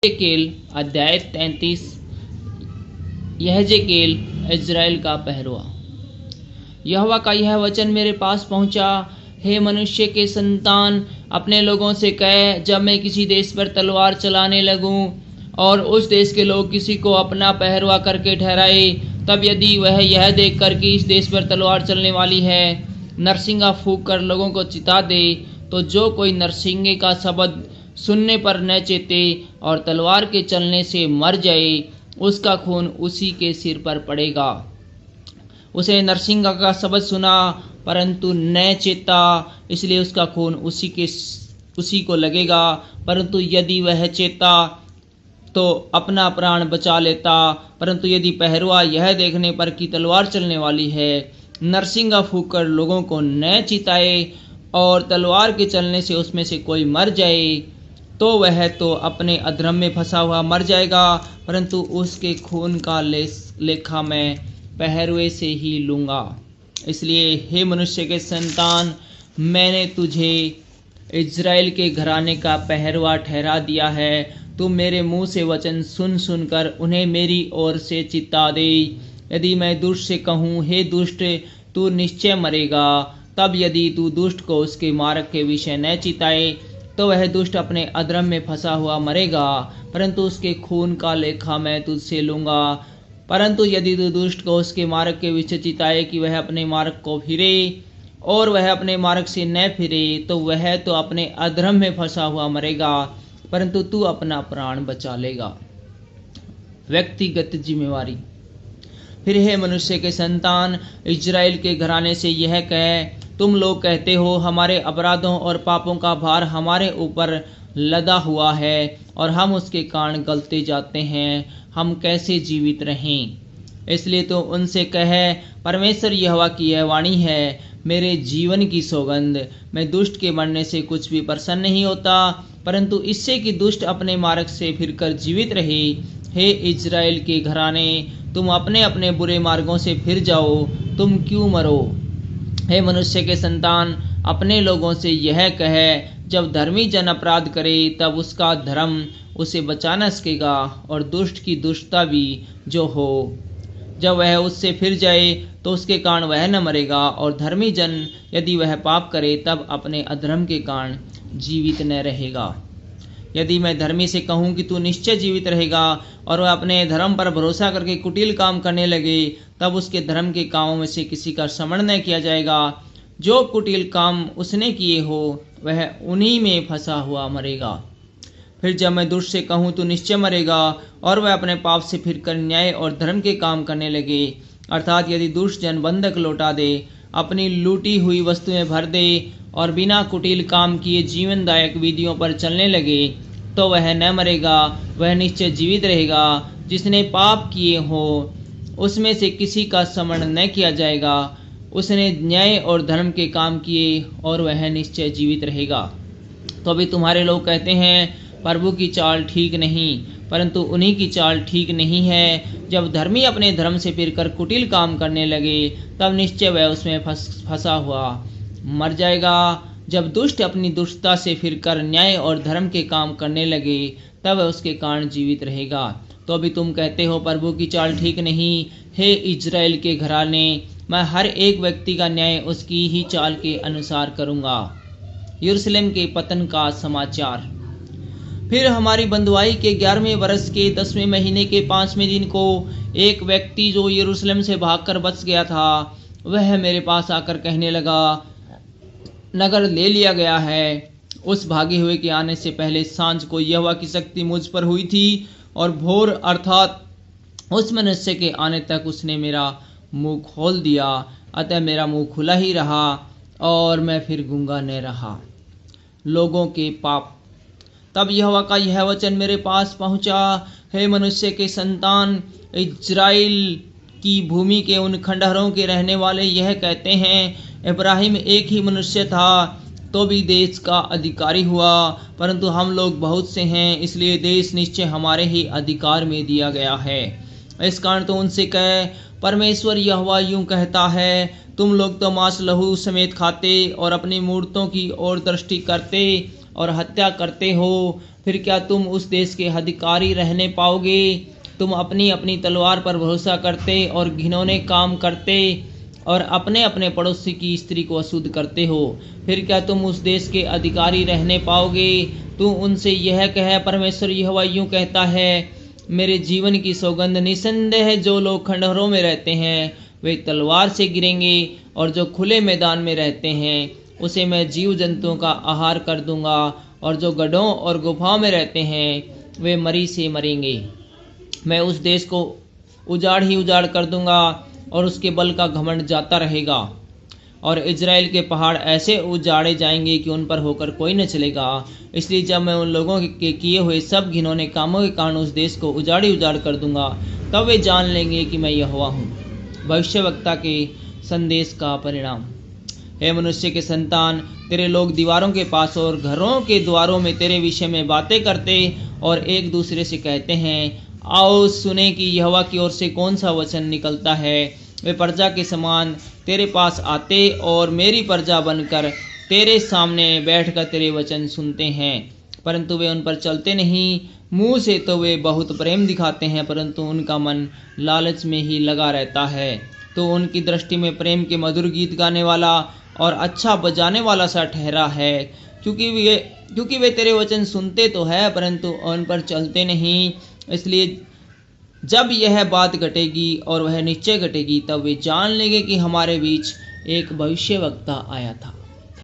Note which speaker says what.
Speaker 1: यहेजेकेल अध्याय 33। यहेजेकेल इज़राइल का पहरुआ। यहोवा का यह वचन मेरे पास पहुंचा, हे मनुष्य के संतान, अपने लोगों से कह, जब मैं किसी देश पर तलवार चलाने लगूं और उस देश के लोग किसी को अपना पहरुआ करके ठहराए, तब यदि वह यह देखकर कि इस देश पर तलवार चलने वाली है, नरसिंगा फूंक कर लोगों को चिता दे, तो जो कोई नरसिंगे का शब्द सुनने पर न चेते और तलवार के चलने से मर जाए, उसका खून उसी के सिर पर पड़ेगा। उसे नरसिंगा का शब्द सुना परंतु न चेता, इसलिए उसका खून उसी को लगेगा। परंतु यदि वह चेता तो अपना प्राण बचा लेता। परंतु यदि पहरुआ यह देखने पर कि तलवार चलने वाली है, नरसिंगा फूंक कर लोगों को न चिताए और तलवार के चलने से उसमें से कोई मर जाए, तो वह तो अपने अधर्म में फंसा हुआ मर जाएगा, परंतु उसके खून का लेखा मैं पहरुए से ही लूँगा। इसलिए हे मनुष्य के संतान, मैंने तुझे इज़राइल के घराने का पहरुआ ठहरा दिया है। तू मेरे मुंह से वचन सुन सुनकर उन्हें मेरी ओर से चिता दे। यदि मैं दुष्ट से कहूँ, हे दुष्ट, तू निश्चय मरेगा, तब यदि तू दुष्ट को उसके मार्ग के विषय न चिताए, तो वह दुष्ट अपने अधर्म में फंसा हुआ मरेगा, परंतु उसके खून का लेखा मैं तुझसे लूँगा। परंतु यदि तू दुष्ट को उसके मार्ग के विषय चिताए कि वह अपने मार्ग को फिरे और वह अपने मार्ग से न फिरे, तो वह तो अपने अधर्म में फंसा हुआ मरेगा, परंतु तू अपना प्राण बचा लेगा। व्यक्तिगत जिम्मेवारी। फिर हे मनुष्य के संतान, इज़राइल के घराने से यह कह, तुम लोग कहते हो, हमारे अपराधों और पापों का भार हमारे ऊपर लदा हुआ है और हम उसके कारण गलते जाते हैं, हम कैसे जीवित रहें। इसलिए तो उनसे कह, परमेश्वर यहोवा की यह वाणी है, मेरे जीवन की सौगंध, मैं दुष्ट के मरने से कुछ भी प्रसन्न नहीं होता, परंतु इससे कि दुष्ट अपने मार्ग से फिरकर जीवित रहे। हे इज़राइल के घराने, तुम अपने अपने बुरे मार्गों से फिर जाओ, तुम क्यों मरो। हे मनुष्य के संतान, अपने लोगों से यह कह, जब धर्मी जन अपराध करे तब उसका धर्म उसे बचा न सकेगा, और दुष्ट की दुष्टता भी जो हो, जब वह उससे फिर जाए तो उसके कारण वह न मरेगा। और धर्मी जन यदि वह पाप करे तब अपने अधर्म के कारण जीवित न रहेगा। यदि मैं धर्मी से कहूँ कि तू निश्चय जीवित रहेगा, और वह अपने धर्म पर भरोसा करके कुटिल काम करने लगे, तब उसके धर्म के कामों में से किसी का स्मरण न किया जाएगा। जो कुटिल काम उसने किए हो, वह उन्हीं में फंसा हुआ मरेगा। फिर जब मैं दुष्ट से कहूँ तू निश्चय मरेगा, और वह अपने पाप से फिरकर न्याय और धर्म के काम करने लगे, अर्थात यदि दुष्ट जन बंधक लौटा दे, अपनी लूटी हुई वस्तुएं भर दे और बिना कुटिल काम किए जीवनदायक विधियों पर चलने लगे, तो वह न मरेगा, वह निश्चय जीवित रहेगा। जिसने पाप किए हो उसमें से किसी का स्मरण न किया जाएगा। उसने न्याय और धर्म के काम किए और वह निश्चय जीवित रहेगा। तो अभी तुम्हारे लोग कहते हैं, प्रभु की चाल ठीक नहीं, परंतु उन्हीं की चाल ठीक नहीं है। जब धर्मी अपने धर्म से फिरकर कुटिल काम करने लगे, तब निश्चय वह उसमें फंसा हुआ मर जाएगा। जब दुष्ट अपनी दुष्टता से फिरकर न्याय और धर्म के काम करने लगे, तब वह उसके कारण जीवित रहेगा। तो अभी तुम कहते हो, प्रभु की चाल ठीक नहीं। हे इज़राइल के घराने, मैं हर एक व्यक्ति का न्याय उसकी ही चाल के अनुसार करूँगा। यरूशलेम के पतन का समाचार। फिर हमारी बंधुआई के 11वें वर्ष के 10वें महीने के 5वें दिन को एक व्यक्ति जो यरूशलेम से भागकर बच गया था, वह मेरे पास आकर कहने लगा, नगर ले लिया गया है। उस भागे हुए के आने से पहले सांझ को यहोवा की शक्ति मुझ पर हुई थी, और भोर अर्थात उस मनुष्य के आने तक उसने मेरा मुंह खोल दिया। अतः मेरा मुंह खुला ही रहा और मैं फिर गूंगा न रहा। लोगों के पाप। तब यहोवा का यह वचन मेरे पास पहुंचा, हे मनुष्य के संतान, इज़राइल की भूमि के उन खंडहरों के रहने वाले यह कहते हैं, इब्राहिम एक ही मनुष्य था तो भी देश का अधिकारी हुआ, परंतु हम लोग बहुत से हैं, इसलिए देश निश्चय हमारे ही अधिकार में दिया गया है। इस कारण तो उनसे कह, परमेश्वर यहोवा यूं कहता है, तुम लोग तो मांस लहू समेत खाते और अपनी मूर्तों की ओर दृष्टि करते और हत्या करते हो, फिर क्या तुम उस देश के अधिकारी रहने पाओगे? तुम अपनी अपनी तलवार पर भरोसा करते और घिनौने काम करते और अपने अपने पड़ोसी की स्त्री को अशुद्ध करते हो। फिर क्या तुम उस देश के अधिकारी रहने पाओगे? तू उनसे यह कह, परमेश्वर यहोवा यूं कहता है, मेरे जीवन की सौगंध, निसंदेह जो लोग खंडहरों में रहते हैं वे तलवार से गिरेंगे, और जो खुले मैदान में रहते हैं उसे मैं जीव जंतुओं का आहार कर दूंगा, और जो गड्ढों और गुफाओं में रहते हैं वे मरी से मरेंगे। मैं उस देश को उजाड़ ही उजाड़ कर दूंगा और उसके बल का घमंड जाता रहेगा, और इज़राइल के पहाड़ ऐसे उजाड़े जाएंगे कि उन पर होकर कोई न चलेगा। इसलिए जब मैं उन लोगों के किए हुए सब घिनौने कामों के कारण उस देश को उजाड़ी उजाड़ कर दूंगा, तब वे जान लेंगे कि मैं यहोवा हूँ। भविष्यवक्ता के संदेश का परिणाम। हे मनुष्य के संतान, तेरे लोग दीवारों के पास और घरों के द्वारों में तेरे विषय में बातें करते और एक दूसरे से कहते हैं, आओ सुने कि यहोवा की ओर से कौन सा वचन निकलता है। वे प्रजा के समान तेरे पास आते और मेरी प्रजा बनकर तेरे सामने बैठकर तेरे वचन सुनते हैं, परंतु वे उन पर चलते नहीं। मुंह से तो वे बहुत प्रेम दिखाते हैं, परंतु उनका मन लालच में ही लगा रहता है। तो उनकी दृष्टि में प्रेम के मधुर गीत गाने वाला और अच्छा बजाने वाला सा ठहरा है, क्योंकि वे तेरे वचन सुनते तो है परंतु उन पर चलते नहीं। इसलिए जब यह बात घटेगी और वह निश्चय घटेगी, तब वे जान लेंगे कि हमारे बीच एक भविष्यवक्ता आया था।